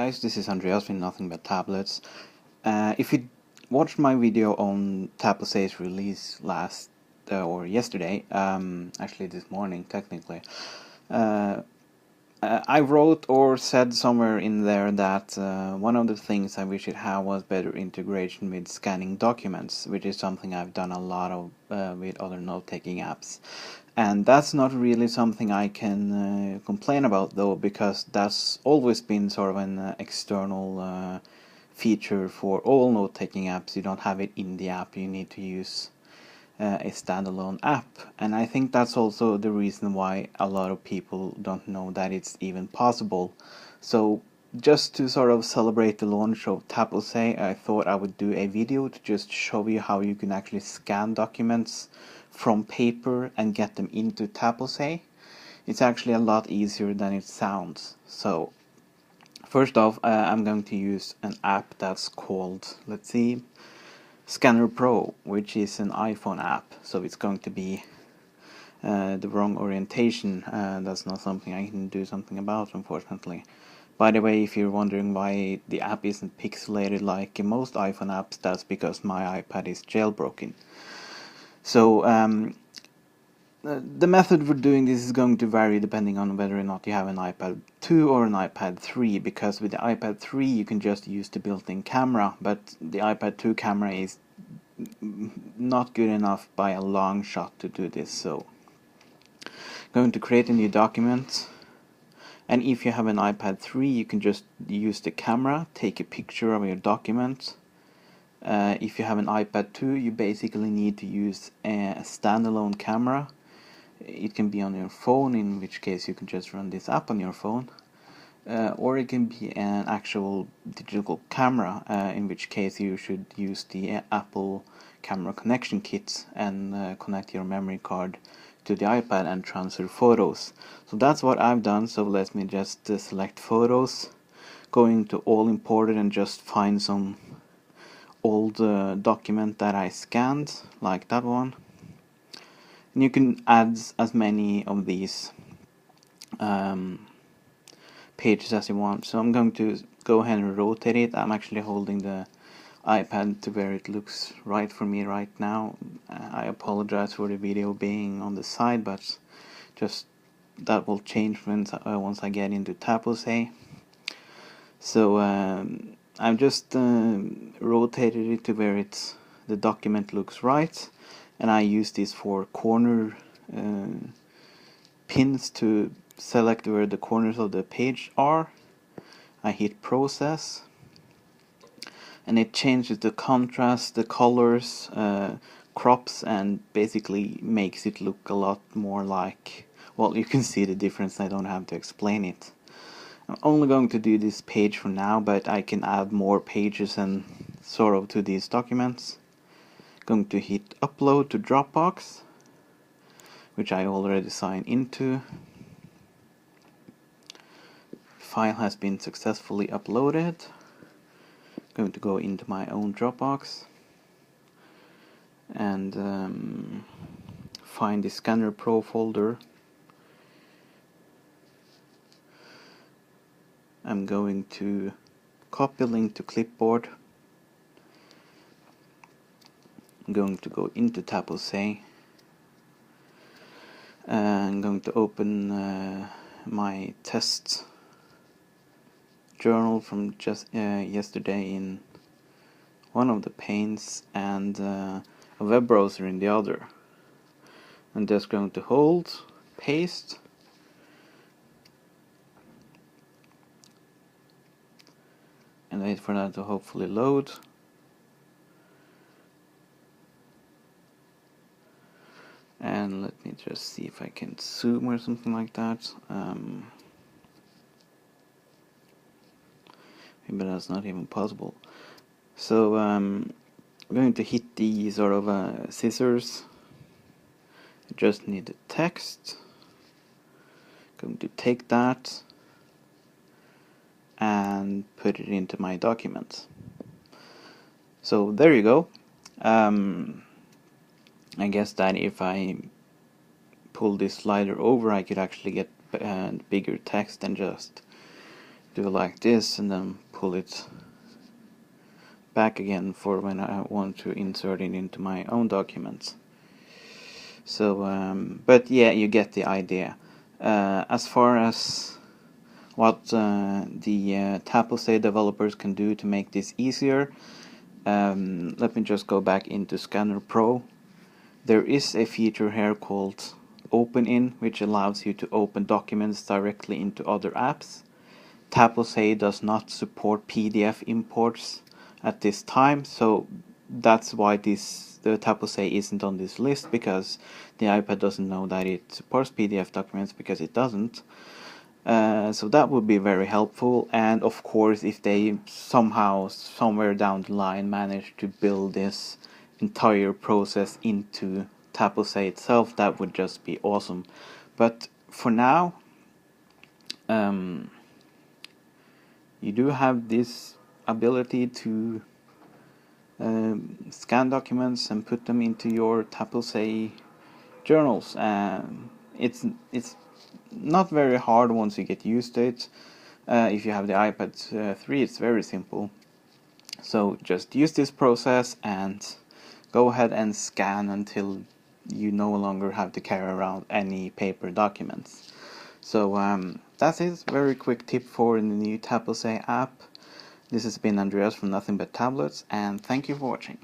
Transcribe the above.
guys, this is Andreas with Nothing But Tablets. If you watched my video on Taposé's release last or yesterday, actually this morning technically, I wrote or said somewhere in there that one of the things I wish it had was better integration with scanning documents, which is something I've done a lot of with other note-taking apps. And that's not really something I can complain about, though, because that's always been sort of an external feature for all note-taking apps. You don't have it in the app, you need to use a standalone app. And I think that's also the reason why a lot of people don't know that it's even possible. So just to sort of celebrate the launch of Taposé, I thought I would do a video to just show you how you can actually scan documents from paper and get them into Taposé. It's actually a lot easier than it sounds. So first off, I'm going to use an app that's called, let's see, Scanner Pro, which is an iPhone app. So it's going to be the wrong orientation. That's not something I can do something about, unfortunately. By the way, if you're wondering why the app isn't pixelated like most iPhone apps, that's because my iPad is jailbroken. So the method for doing this is going to vary depending on whether or not you have an iPad 2 or an iPad 3, because with the iPad 3 you can just use the built-in camera, but the iPad 2 camera is not good enough by a long shot to do this. So I'm going to create a new document, and if you have an iPad 3 you can just use the camera, take a picture of your document. If you have an iPad 2 you basically need to use a standalone camera. It can be on your phone, in which case you can just run this app on your phone, or it can be an actual digital camera, in which case you should use the Apple camera connection kit and connect your memory card to the iPad and transfer photos. So that's what I've done. So let me just select photos, go into all imported and just find some old document that I scanned, like that one. And you can add as many of these pages as you want. So I'm going to go ahead and rotate it. I'm actually holding the iPad to where it looks right for me right now. I apologize for the video being on the side, but just that will change once I get into Taposé. So I've just rotated it to where the document looks right, and I use these 4 corner pins to select where the corners of the page are. I hit process, and it changes the contrast, the colors, crops, and basically makes it look a lot more like, well, you can see the difference. I don't have to explain it. I'm only going to do this page for now, but I can add more pages and sort of to these documents. Going to hit upload to Dropbox, which I already signed into. File has been successfully uploaded. Going to go into my own Dropbox and find the Scanner Pro folder. I'm going to copy link to clipboard. I'm going to go into Taposé. I'm going to open my test journal from just yesterday in one of the panes and a web browser in the other. I'm just going to hold, paste, and wait for that to hopefully load. And let me just see if I can zoom or something like that. Maybe that's not even possible. So I'm going to hit the sort of scissors. I just need the text. Going to take that and put it into my document. So there you go. I guess that if I pull this slider over I could actually get bigger text and just do like this and then pull it back again for when I want to insert it into my own documents. So, but yeah, you get the idea. As far as what the Taposé developers can do to make this easier, let me just go back into Scanner Pro. There is a feature here called Open In, which allows you to open documents directly into other apps. Taposé does not support PDF imports at this time, so that's why the Taposé isn't on this list, because the iPad doesn't know that it supports PDF documents, because it doesn't. So that would be very helpful, and of course if they somehow, somewhere down the line, manage to build this entire process into Taposé itself, that would just be awesome. But for now, you do have this ability to scan documents and put them into your Taposé journals. It's not very hard once you get used to it. If you have the iPad 3, it's very simple. So just use this process and go ahead and scan until you no longer have to carry around any paper documents. So that's it. Very quick tip for the new Taposé app. This has been Andreas from Nothing But Tablets, and thank you for watching.